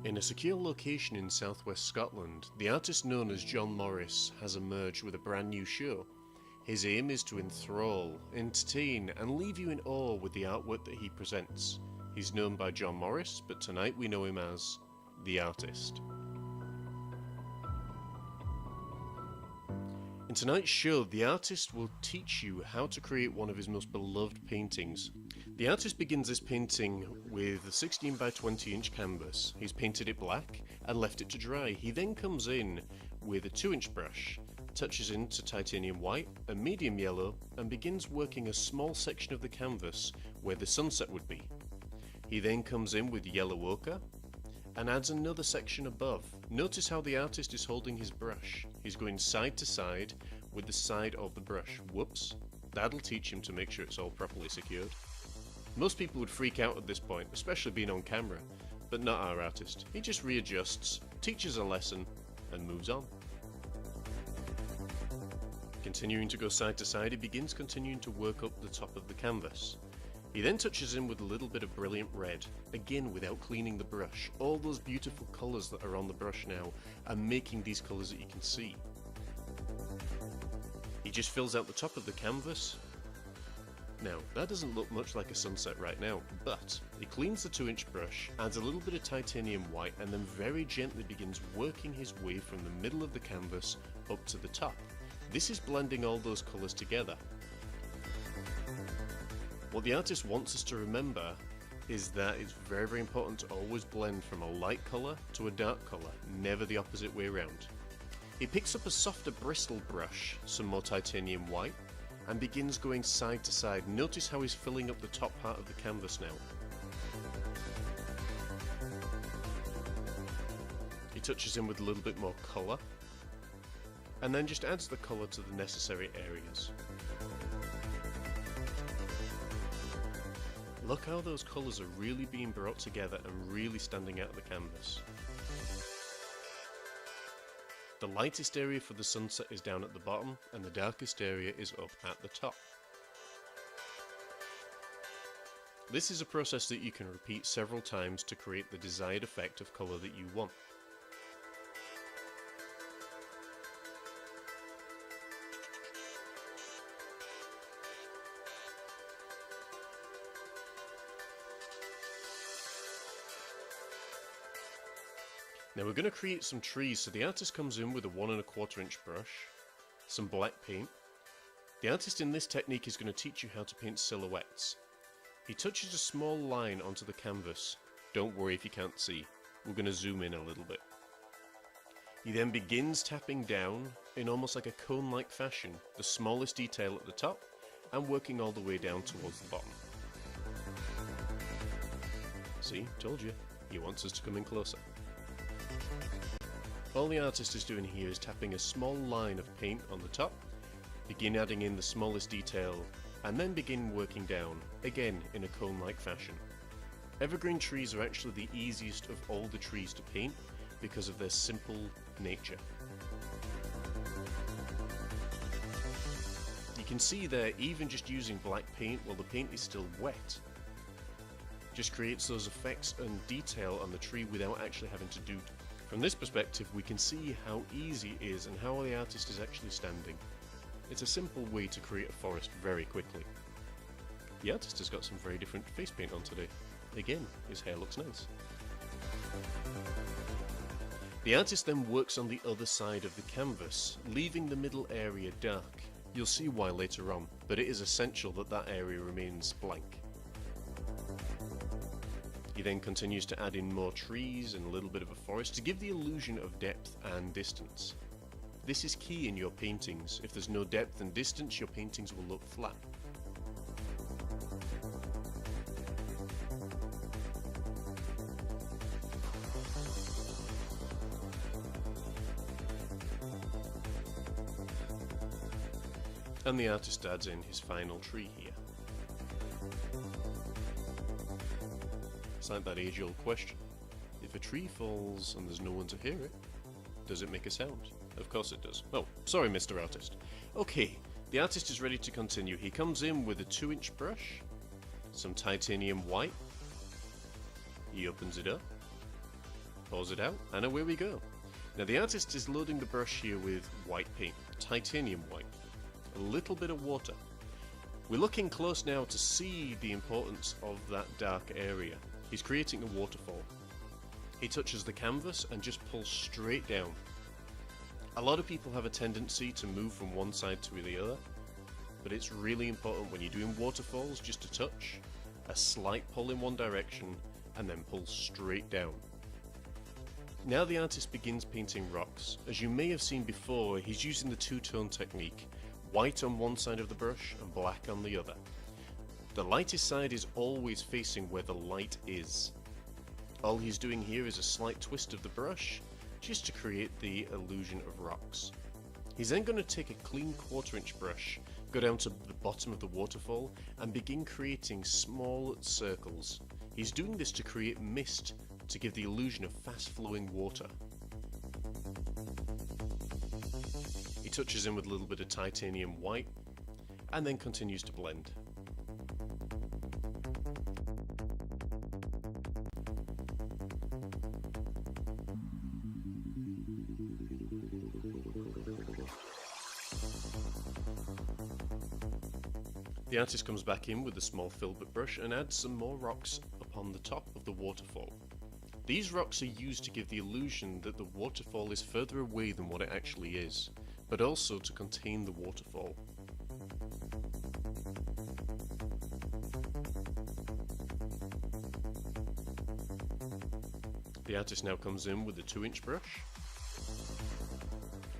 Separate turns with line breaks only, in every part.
In a secure location in southwest Scotland, the artist known as John Morris has emerged with a brand new show. His aim is to enthrall, entertain and leave you in awe with the artwork that he presents. He's known by John Morris, but tonight we know him as The Artist. In tonight's show, the artist will teach you how to create one of his most beloved paintings. The artist begins this painting with a 16 by 20 inch canvas. He's painted it black and left it to dry. He then comes in with a 2-inch brush, touches into titanium white and medium yellow and begins working a small section of the canvas where the sunset would be. He then comes in with yellow ochre and adds another section above. Notice how the artist is holding his brush. He's going side to side with the side of the brush. Whoops, that'll teach him to make sure it's all properly secured. Most people would freak out at this point, especially being on camera, but not our artist. He just readjusts, teaches a lesson, and moves on. Continuing to go side to side, he begins continuing to work up the top of the canvas. He then touches in with a little bit of brilliant red, again without cleaning the brush. All those beautiful colours that are on the brush now are making these colours that you can see. He just fills out the top of the canvas. Now, that doesn't look much like a sunset right now, but he cleans the 2-inch brush, adds a little bit of titanium white, and then very gently begins working his way from the middle of the canvas up to the top. This is blending all those colours together. What the artist wants us to remember is that it's very, very important to always blend from a light colour to a dark colour, never the opposite way around. He picks up a softer bristle brush, some more titanium white, and begins going side to side. Notice how he's filling up the top part of the canvas now. He touches in with a little bit more colour, and then just adds the colour to the necessary areas. Look how those colours are really being brought together and really standing out of the canvas. The lightest area for the sunset is down at the bottom and the darkest area is up at the top. This is a process that you can repeat several times to create the desired effect of colour that you want. Now we're going to create some trees, so the artist comes in with a 1 1/4 inch brush, some black paint. The artist in this technique is going to teach you how to paint silhouettes. He touches a small line onto the canvas. Don't worry if you can't see, we're going to zoom in a little bit. He then begins tapping down in almost like a cone-like fashion, the smallest detail at the top and working all the way down towards the bottom. See, told you, he wants us to come in closer. All the artist is doing here is tapping a small line of paint on the top, begin adding in the smallest detail, and then begin working down, again in a cone-like fashion. Evergreen trees are actually the easiest of all the trees to paint because of their simple nature. You can see there, even just using black paint while the paint is still wet, just creates those effects and detail on the tree without actually having to do. From this perspective, we can see how easy it is and how the artist is actually standing. It's a simple way to create a forest very quickly. The artist has got some very different face paint on today. Again, his hair looks nice. The artist then works on the other side of the canvas, leaving the middle area dark. You'll see why later on, but it is essential that that area remains blank. He then continues to add in more trees and a little bit of a forest to give the illusion of depth and distance. This is key in your paintings. If there's no depth and distance, your paintings will look flat. And the artist adds in his final tree here. It's like that age-old question. If a tree falls and there's no one to hear it, does it make a sound? Of course it does. Oh, sorry Mr. Artist. Okay, the artist is ready to continue. He comes in with a 2-inch brush, some titanium white. He opens it up. pours it out, and away we go. Now the artist is loading the brush here with white paint, titanium white, a little bit of water. We're looking close now to see the importance of that dark area. He's creating a waterfall. He touches the canvas and just pulls straight down. A lot of people have a tendency to move from one side to the other, but it's really important when you're doing waterfalls just to touch, a slight pull in one direction, and then pull straight down. Now the artist begins painting rocks. As you may have seen before, he's using the two-tone technique, white on one side of the brush and black on the other. The lightest side is always facing where the light is. All he's doing here is a slight twist of the brush, just to create the illusion of rocks. He's then going to take a clean 1/4" brush, go down to the bottom of the waterfall, and begin creating small circles. He's doing this to create mist, to give the illusion of fast-flowing water. He touches in with a little bit of titanium white, and then continues to blend. The artist comes back in with a small filbert brush and adds some more rocks upon the top of the waterfall. These rocks are used to give the illusion that the waterfall is further away than what it actually is, but also to contain the waterfall. The artist now comes in with a 2" brush,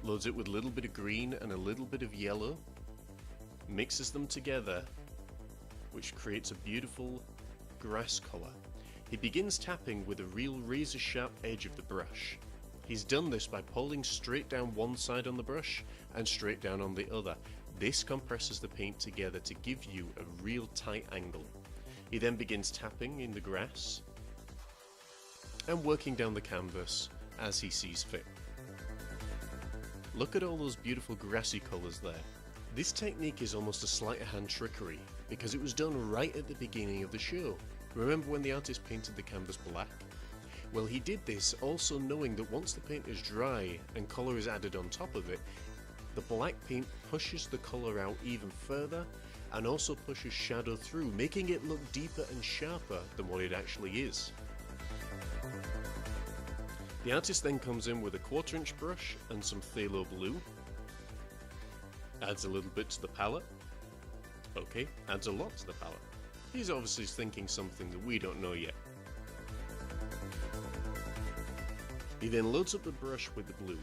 loads it with a little bit of green and a little bit of yellow, mixes them together, which creates a beautiful grass colour. He begins tapping with a real razor sharp edge of the brush. He's done this by pulling straight down one side on the brush and straight down on the other. This compresses the paint together to give you a real tight angle. He then begins tapping in the grass and working down the canvas as he sees fit. Look at all those beautiful grassy colours there. This technique is almost a sleight of hand trickery because it was done right at the beginning of the show. Remember when the artist painted the canvas black? Well, he did this also knowing that once the paint is dry and colour is added on top of it, the black paint pushes the colour out even further and also pushes shadow through, making it look deeper and sharper than what it actually is. The artist then comes in with a 1/4" brush and some phthalo blue, adds a little bit to the palette. Okay, adds a lot to the palette. He's obviously thinking something that we don't know yet. He then loads up the brush with the blue.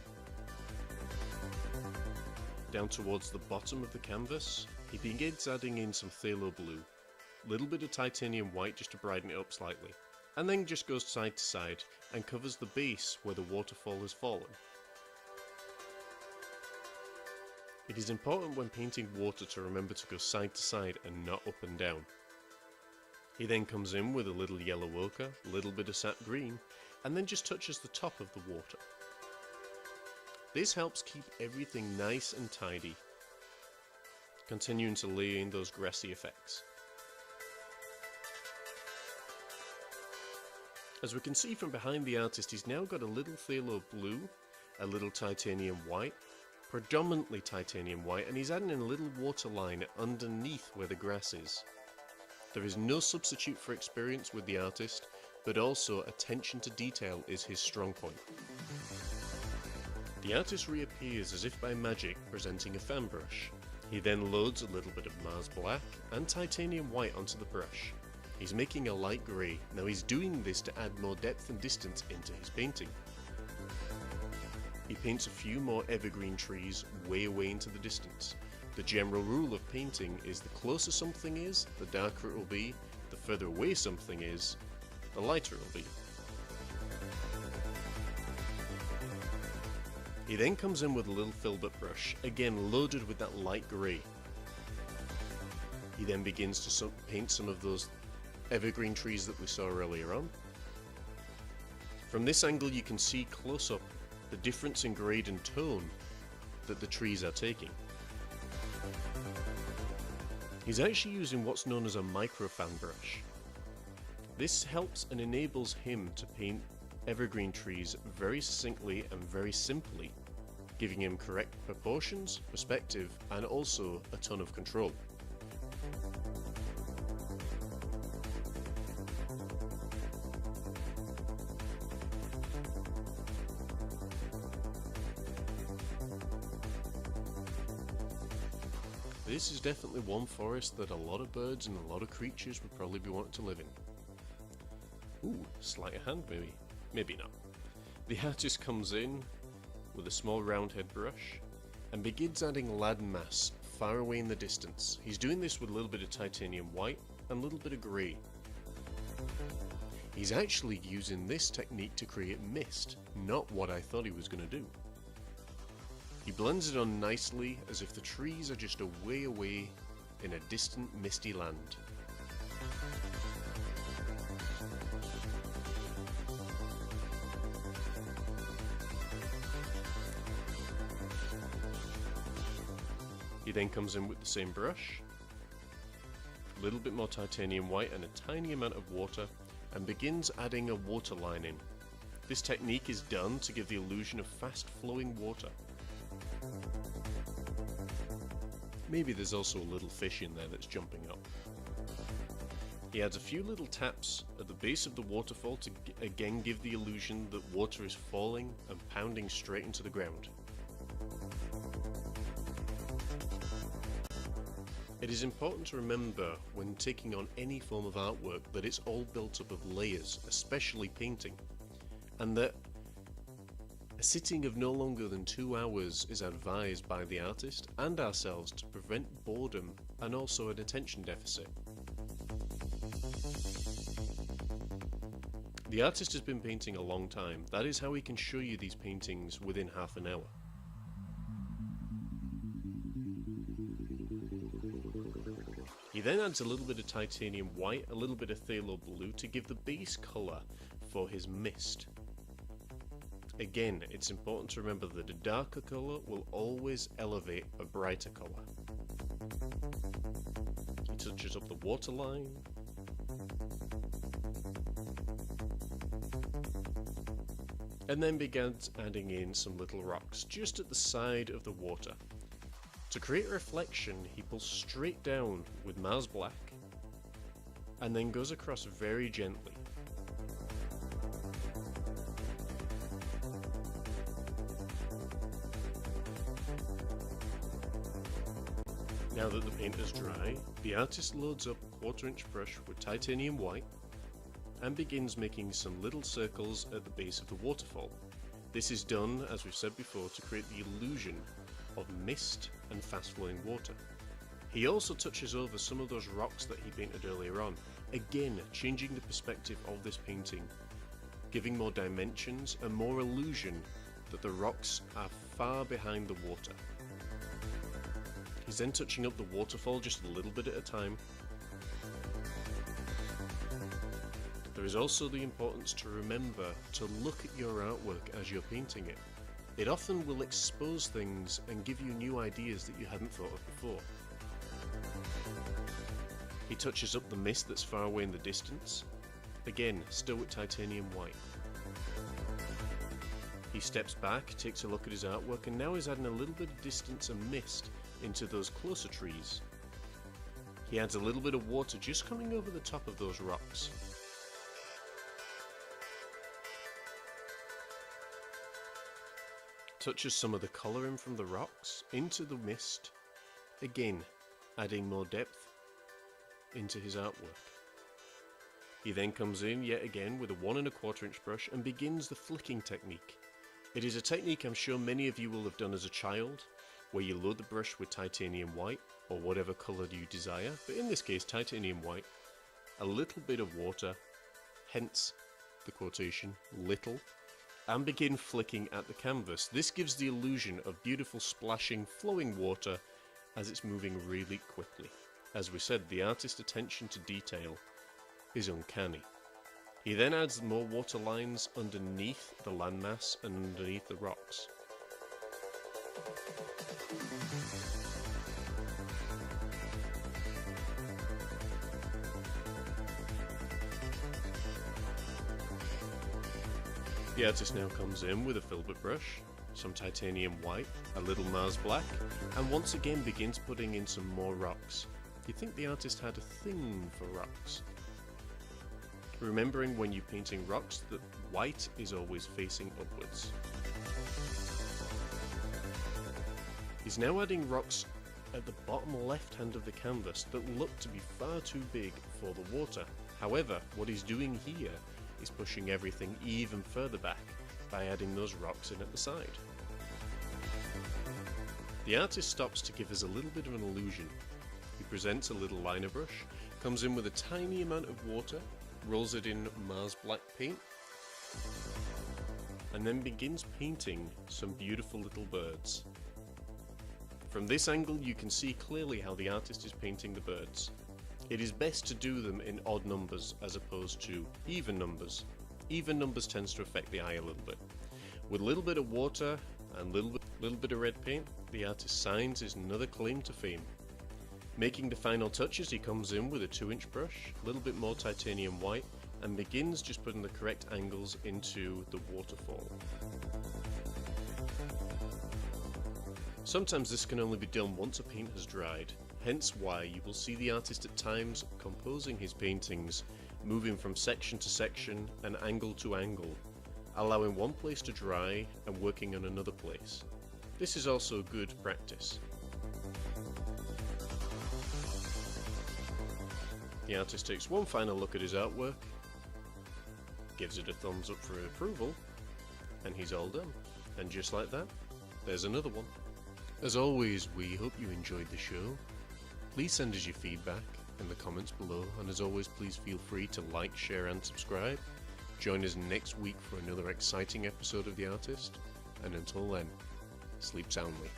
Down towards the bottom of the canvas, he begins adding in some phthalo blue, a little bit of titanium white just to brighten it up slightly, and then just goes side to side and covers the base where the waterfall has fallen. It is important when painting water to remember to go side to side and not up and down. He then comes in with a little yellow ochre, a little bit of sap green, and then just touches the top of the water. This helps keep everything nice and tidy, continuing to lay in those grassy effects. As we can see from behind the artist, he's now got a little phthalo blue, a little titanium white, predominantly titanium white, and he's adding in a little waterline underneath where the grass is. There is no substitute for experience with the artist, but also attention to detail is his strong point. The artist reappears as if by magic, presenting a fan brush. He then loads a little bit of Mars black and titanium white onto the brush. He's making a light grey. Now he's doing this to add more depth and distance into his painting. He paints a few more evergreen trees way away into the distance. The general rule of painting is the closer something is, the darker it will be, the further away something is, the lighter it will be. He then comes in with a little filbert brush, again loaded with that light grey. He then begins to paint some of those evergreen trees that we saw earlier on. From this angle you can see close up the difference in grade and tone that the trees are taking. He's actually using what's known as a micro fan brush. This helps and enables him to paint evergreen trees very succinctly and very simply, giving him correct proportions, perspective, and also a ton of control. This is definitely one forest that a lot of birds and a lot of creatures would probably be wanting to live in. Ooh, sleight of hand maybe. Maybe not. The artist comes in with a small round head brush and begins adding landmass far away in the distance. He's doing this with a little bit of titanium white and a little bit of grey. He's actually using this technique to create mist, not what I thought he was going to do. He blends it on nicely as if the trees are just a way away in a distant misty land. He then comes in with the same brush, a little bit more titanium white and a tiny amount of water, and begins adding a water line in. This technique is done to give the illusion of fast flowing water. Maybe there's also a little fish in there that's jumping up. He adds a few little taps at the base of the waterfall to again give the illusion that water is falling and pounding straight into the ground. It is important to remember when taking on any form of artwork that it's all built up of layers, especially painting, and that a sitting of no longer than 2 hours is advised by the artist and ourselves to prevent boredom and also an attention deficit. The artist has been painting a long time. That is how he can show you these paintings within half an hour. He then adds a little bit of titanium white, a little bit of phthalo blue to give the base colour for his mist. Again, it's important to remember that a darker colour will always elevate a brighter colour. He touches up the waterline. And then begins adding in some little rocks just at the side of the water. To create a reflection, he pulls straight down with Mars Black and then goes across very gently. Now that the paint is dry, the artist loads up a 1/4 inch brush with titanium white and begins making some little circles at the base of the waterfall. This is done, as we've said before, to create the illusion of mist and fast flowing water. He also touches over some of those rocks that he painted earlier on, again changing the perspective of this painting, giving more dimensions and more illusion that the rocks are far behind the water. He's then touching up the waterfall just a little bit at a time. There is also the importance to remember to look at your artwork as you're painting it. It often will expose things and give you new ideas that you hadn't thought of before. He touches up the mist that's far away in the distance, again still with titanium white. He steps back, takes a look at his artwork, and now is adding a little bit of distance and mist into those closer trees. He adds a little bit of water just coming over the top of those rocks. Touches some of the colouring from the rocks into the mist, again adding more depth into his artwork. He then comes in yet again with a 1 1/4 inch brush and begins the flicking technique. It is a technique I'm sure many of you will have done as a child, where you load the brush with titanium white or whatever colour you desire, but in this case titanium white, a little bit of water, hence the quotation little, and begin flicking at the canvas. This gives the illusion of beautiful splashing flowing water as it's moving really quickly. As we said, the artist's attention to detail is uncanny. He then adds more water lines underneath the landmass and underneath the rocks. The artist now comes in with a filbert brush, some titanium white, a little Mars black, and once again begins putting in some more rocks. You'd think the artist had a thing for rocks. Remembering when you're painting rocks that white is always facing upwards. He's now adding rocks at the bottom left hand of the canvas that look to be far too big for the water. However, what he's doing here is pushing everything even further back by adding those rocks in at the side. The artist stops to give us a little bit of an illusion. He presents a little liner brush, comes in with a tiny amount of water, rolls it in Mars black paint, and then begins painting some beautiful little birds. From this angle you can see clearly how the artist is painting the birds. It is best to do them in odd numbers as opposed to even numbers. Even numbers tends to affect the eye a little bit. With a little bit of water and little bit of red paint, the artist signs his another claim to fame. Making the final touches, he comes in with a 2-inch brush, a little bit more titanium white, and begins just putting the correct angles into the waterfall. Sometimes this can only be done once a paint has dried, hence why you will see the artist at times composing his paintings, moving from section to section and angle to angle, allowing one place to dry and working on another place. This is also good practice. The artist takes one final look at his artwork, gives it a thumbs up for approval, and he's all done. And just like that, there's another one. As always, we hope you enjoyed the show. Please send us your feedback in the comments below, and as always, please feel free to like, share and subscribe. Join us next week for another exciting episode of The Artist, and until then, sleep soundly.